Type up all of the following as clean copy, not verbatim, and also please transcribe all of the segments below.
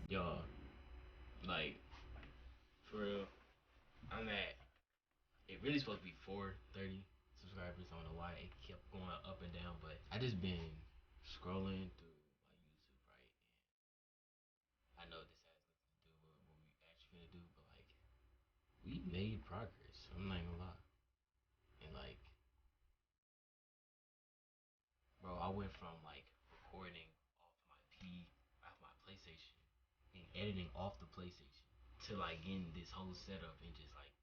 Y'all, like, for real, I'm at, it really supposed to be 430 subscribers. I don't know why it kept going up and down, but I just been scrolling through like YouTube, right? And I know this has nothing to do with what we actually gonna do, but like, we made progress. I'm not gonna lie. And like, bro, I went from like recording off my off my PlayStation and editing off the PlayStation to like getting this whole setup and just like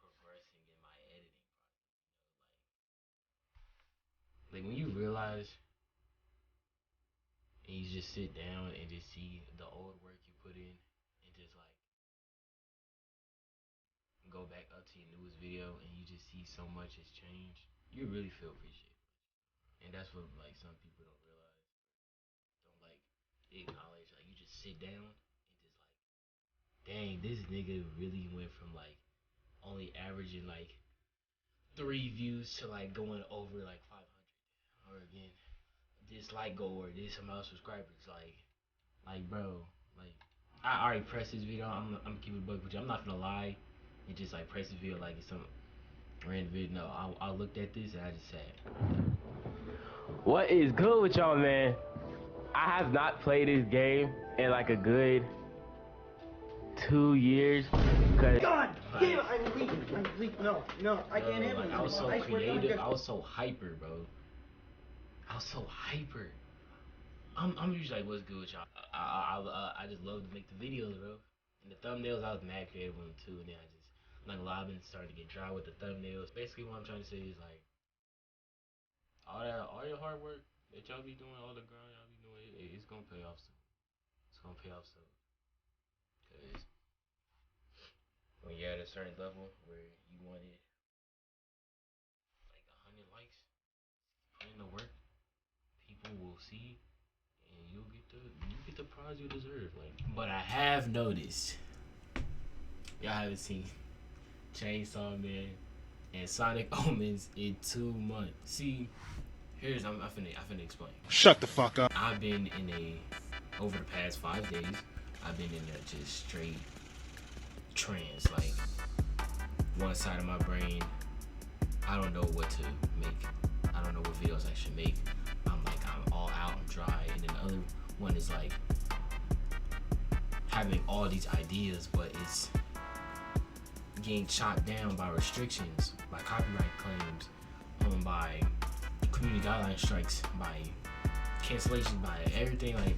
progressing in my editing process. Like when you realize and you just sit down and just see the old work you put in and just like go back up to your newest video and you just see so much has changed, you really feel appreciated. And that's what like some people don't realize, don't like acknowledge. Like you just sit down and just like, dang, this nigga really went from like only averaging like 3 views to like going over like 500. Or again, this like go or this amount of subscribers. Like bro, like I already pressed this video. I'm keeping it buck with you. I'm not gonna lie and just like press this video like it's some random video. No, I looked at this and I just said, what is good with y'all, man? I have not played this game in like a good 2 years. Cause God damn, I'm leaving. No, I can't handle it. I was so creative. I was so hyper, bro. I was so hyper. I'm usually like, what's good with y'all? I just love to make the videos, bro. And the thumbnails, I was mad creative on them too. And then I'm not gonna lie, I've been starting to get dry with the thumbnails. Basically, what I'm trying to say is like, all your hard work that y'all be doing, all the grind y'all be doing, it's gonna pay off soon. It's gonna pay off soon. Cause when you're at a certain level where you wanted like 100 likes, put in the work, people will see, and you get the prize you deserve. Like, but I have noticed, y'all haven't seen Chainsaw Man and Sonic Omens in 2 months. See, I'm finna explain. Shut the fuck up. I've been in over the past 5 days, I've been in a just straight trance. Like, one side of my brain, I don't know what to make. I don't know what videos I should make. I'm all out, I'm dry. And then the other one is like having all these ideas, but it's getting chopped down by restrictions, by copyright claims, by community guideline strikes, by cancellation, by everything. Like,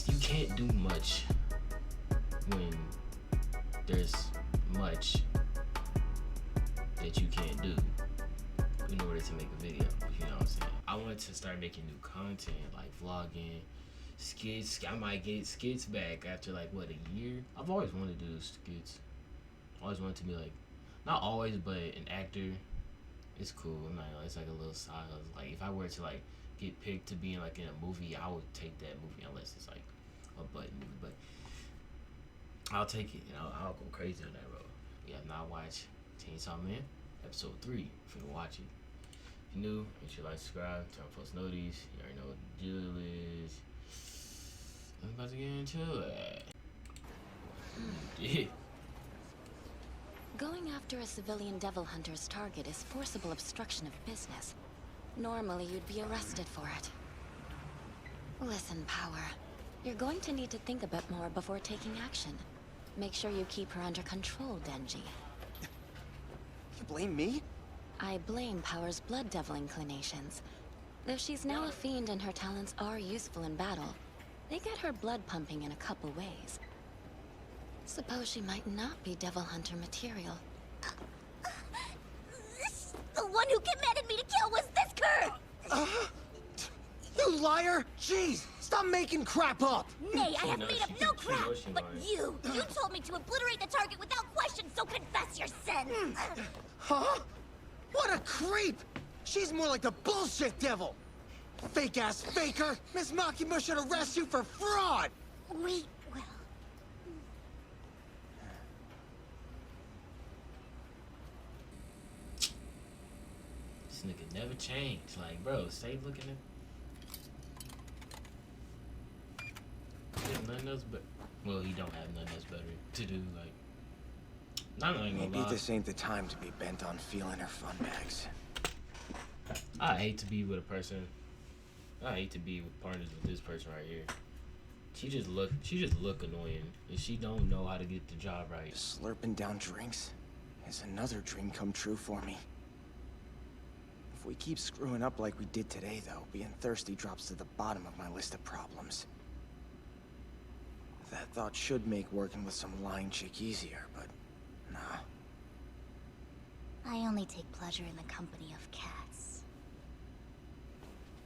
you can't do much when there's much that you can't do in order to make a video. You know what I'm saying? I wanted to start making new content, like vlogging, skits. I might get skits back after like what, a year. I've always wanted to do skits. Always wanted to be like, not always, but an actor. It's cool. I'm not, it's like a little side. Like if I were to like get picked to be in like in a movie, I would take that movie unless it's like a button movie. But I'll take it and I'll go crazy on that road. You have not watched Chainsaw Man episode 3. If you watch it, if you're new, make sure you like, subscribe, turn on post notices. You already know what the deal is. I'm about to get into it. Yeah. Going after a civilian devil hunter's target is forcible obstruction of business. Normally, you'd be arrested for it. Listen, Power. You're going to need to think a bit more before taking action. Make sure you keep her under control, Denji. You blame me? I blame Power's blood devil inclinations. Though she's now a fiend and her talents are useful in battle, they get her blood pumping in a couple ways. Suppose she might not be devil hunter material. The one who commanded me to kill was this cur! You liar! Jeez, stop making crap up! Nay, I have made up no crap! But you told me to obliterate the target without question, so confess your sin! Huh? What a creep! She's more like the bullshit devil! Fake-ass faker! Miss Makima should arrest you for fraud! We will. This nigga never changed. Like, bro, stay looking at. else but well, he don't have nothing else better to do. Like, not gonna Maybe lie. this ain't the time to be bent on feeling her fun bags. I hate to be with a person. I hate to be with partners with this person right here. She just look annoying, and she don't know how to get the job right. Slurping down drinks is another dream come true for me. If we keep screwing up like we did today, though, being thirsty drops to the bottom of my list of problems. That thought should make working with some lying chick easier, but nah. I only take pleasure in the company of cats.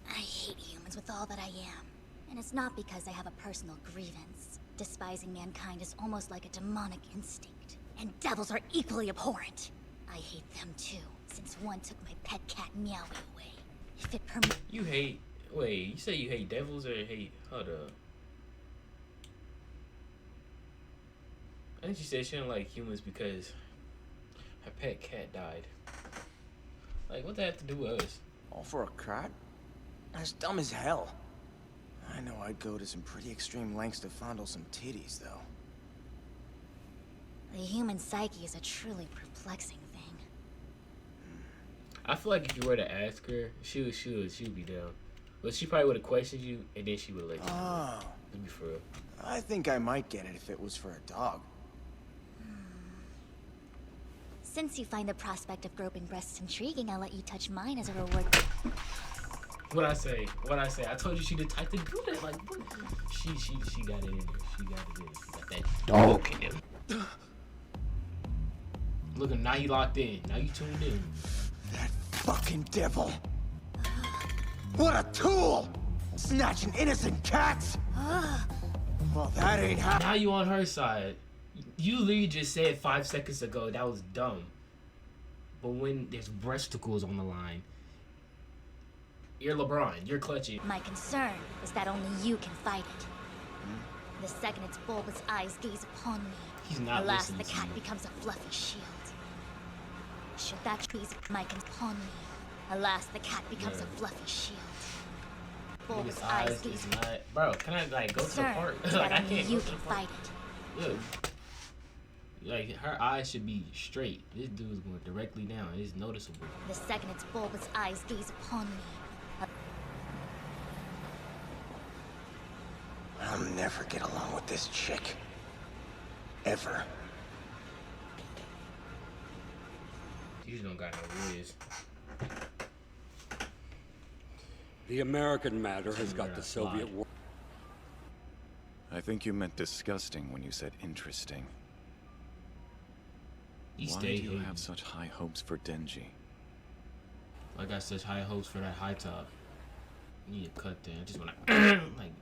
I hate humans with all that I am. And it's not because I have a personal grievance. Despising mankind is almost like a demonic instinct. And devils are equally abhorrent. I hate them too, since one took my pet cat Meowie away. If it You hate... Wait, you say you hate devils or hate... Hold up. I think she said she don't like humans because her pet cat died. Like, what that have to do with us? All for a cat? That's dumb as hell. I know I'd go to some pretty extreme lengths to fondle some titties, though. The human psyche is a truly perplexing thing. I feel like if you were to ask her, she would be down. But she probably would have questioned you, and then she would let you. Oh. To be for real. I think I might get it if it was for a dog. Since you find the prospect of groping breasts intriguing, I'll let you touch mine as a reward. What I say? I told you she the type to do that. Like, what? She got it in there. She got it in there. She got that dog in there. Look, now you locked in. Now you tuned in. That fucking devil. What a tool! Snatching innocent cats! Well, that ain't how. Now you on her side. You literally just said 5 seconds ago that was dumb. But when there's breasticles on the line, you're LeBron. You're clutching. My concern is that only you can fight it. The second its bulbous eyes gaze upon me, He's not alas, listening the to cat you. becomes a fluffy shield. Should that gaze my upon me, alas, the cat becomes a fluffy shield. Bulbous His eyes eyes gaze is not. Bro, can I like go to the concern park? is Like that I only can't you go to can the park. fight it. Look. Like her eyes should be straight. This dude's going directly down. It's noticeable. The second its bulbous eyes gaze upon me, I'll never get along with this chick. Ever. You don't got no whiz. The American matter has got the Soviet war. I think you meant disgusting when you said interesting. You Why stay do you here. have such high hopes for Denji? I got such high hopes for that high top. You need to cut that. I just wanna like.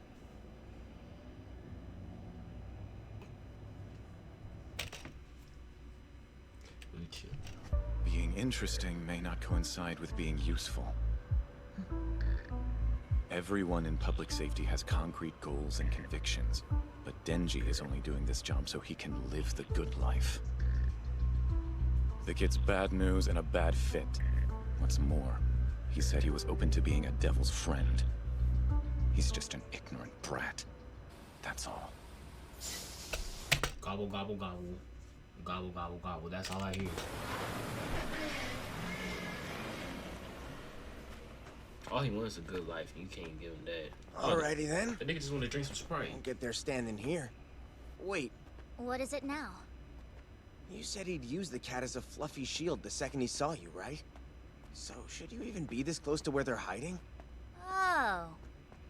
Really chill. Being interesting may not coincide with being useful. Everyone in public safety has concrete goals and convictions, but Denji is only doing this job so he can live the good life. The kid's bad news and a bad fit. What's more, he said he was open to being a devil's friend. He's just an ignorant brat. That's all. Gobble, gobble, gobble. Gobble, gobble, gobble. That's all I hear. All he wants is a good life, and you can't give him that. Alrighty then. The nigga just want to drink some Sprite. Won't get there standing here. Wait, what is it now? you said he'd use the cat as a fluffy shield the second he saw you, right? So, should you even be this close to where they're hiding? Oh,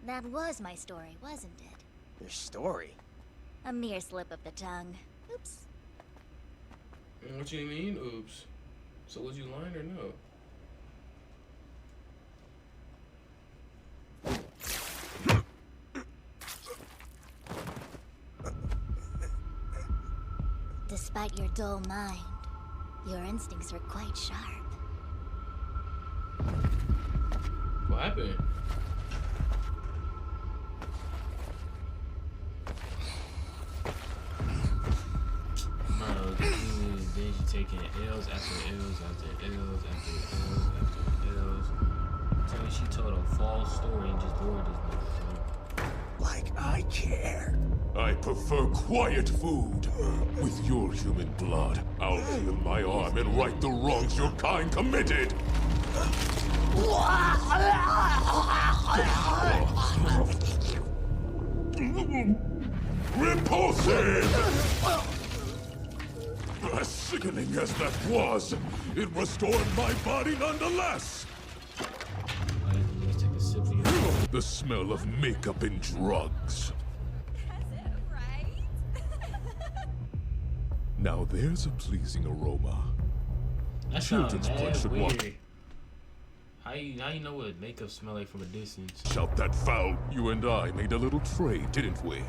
that was my story, wasn't it? Your story? A mere slip of the tongue. Oops. What you mean, oops? So was you lying or no? Despite your dull mind, your instincts are quite sharp. What happened? Bro, then you taking L's after L's after L's after L's after L's. Tell me she told a false story and just lured this nigga. Like I care. I prefer quiet food. With your human blood, I'll heal my arm and right the wrongs your kind committed. Repulsive! As sickening as that was, it restored my body nonetheless. Let's take a sip of your... The smell of makeup and drugs. Now there's a pleasing aroma. That sounds Children's blood mad should walk. weird. How you know what makeup smell like from a distance? Shout that foul. You and I made a little trade, didn't we?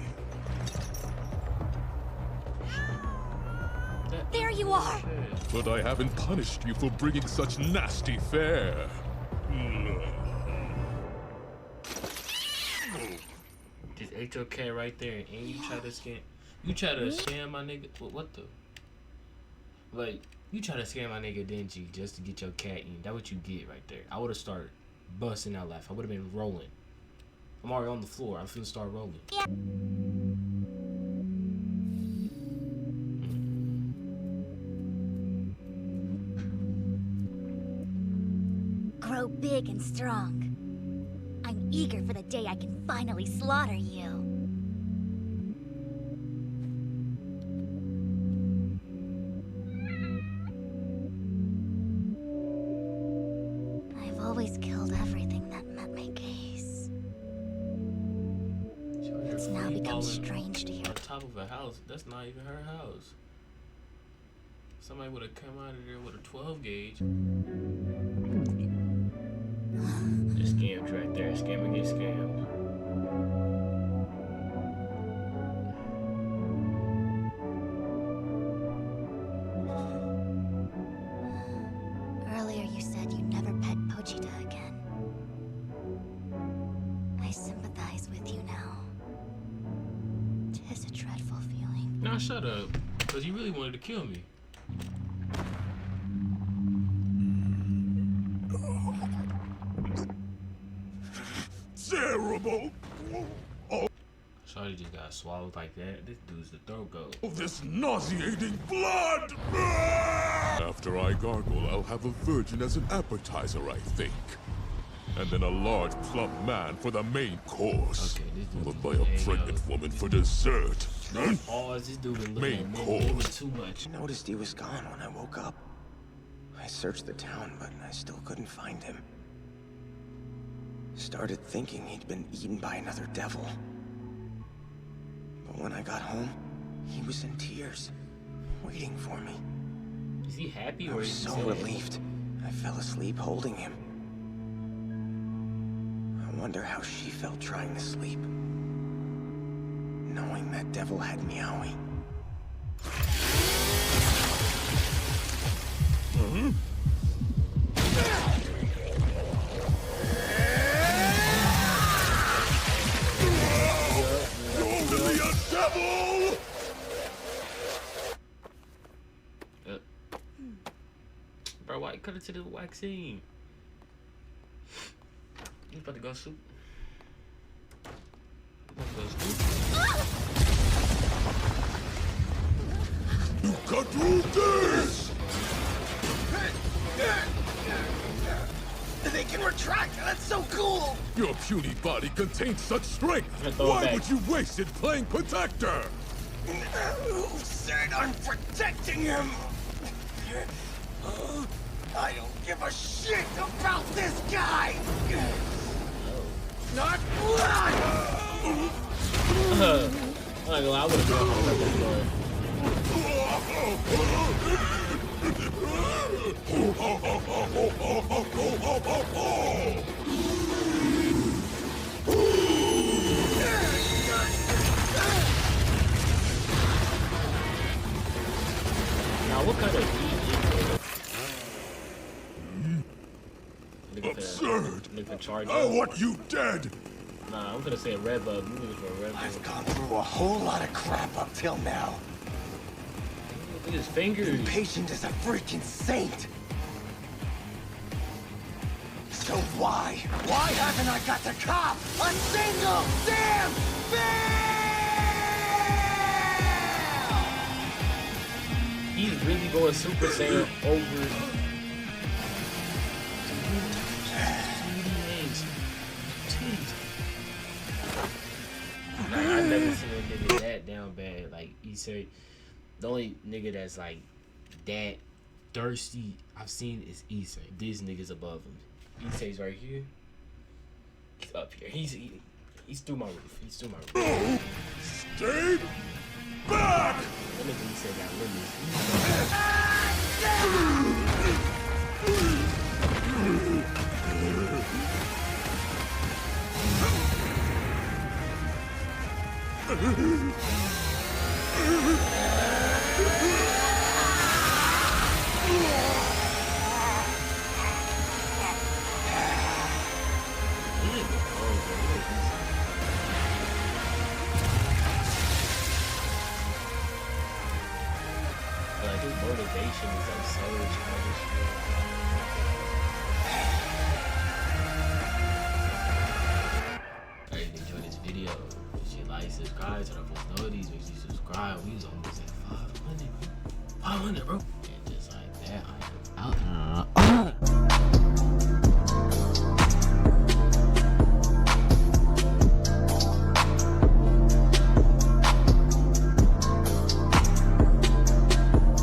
There you are! But I haven't punished you for bringing such nasty fare. Just ate your cat right there, and you try to scam. You try to scam my nigga. What the? Like, you try to scam my nigga Denji just to get your cat in. That's what you get right there. I would have started busting out laughing. I would have been rolling. I'm already on the floor. I'm finna start rolling. Yeah. Grow big and strong. I'm eager for the day I can finally slaughter you. I've always killed everything that met my gaze. It's now become strange to hear. On top of a house, that's not even her house. Somebody would have come out of there with a 12 gauge. Just scammed right there. Scammer get scammed. Earlier you said you never pet Pochita again. I sympathize with you now. Tis a dreadful feeling. Nah, shut up. Because you really wanted to kill me. Terrible! Oh, Shawty just got swallowed like that. This dude's the throat goat. this nauseating blood! After I gargle, I'll have a virgin as an appetizer, I think. And then a large, plump man for the main course. Okay, this dude Followed by a pregnant woman for dessert. Pause, this dude been Main looking at men course. too much. I noticed he was gone when I woke up. I searched the town, but I still couldn't find him. Started thinking he'd been eaten by another devil. But when I got home, he was in tears, waiting for me. Is he happy I or was is he so sad? relieved. I fell asleep holding him. I wonder how she felt trying to sleep, knowing that devil had Meowie. Devil! Bro, why cut it to the vaccine? You about to go soup? You about to go soup? You got through this! They can retract! That's so cool! Your puny body contains such strength! Throw it Why back. would you waste it playing protector? Who said I'm protecting him? I don't give a shit about this guy! Not blood! I'm not gonna lie, I would've gone for this story. Now, what kind of Absurd! Look for charge. I want you dead! Nah, I'm gonna say a red bug. You looking for a red bug? I've gone through a whole lot of crap up till now. Look at his fingers. Patient is a freaking saint! So why haven't I got to cop a single damn thing? going Super Saiyan over. Like, I never seen a nigga that down bad. Like, Issei, the only nigga that's like that thirsty I've seen is Issei. This nigga's above him. Issei's right here. He's up here. He's through my roof. He's through my roof. Stay back! That nigga Issei got limits. Like, his motivation is like so childish. I hope you enjoyed this video. If you like, subscribe, turn on post notifications, make sure you subscribe. We was almost at 500. 500, bro. And just like that, I am out.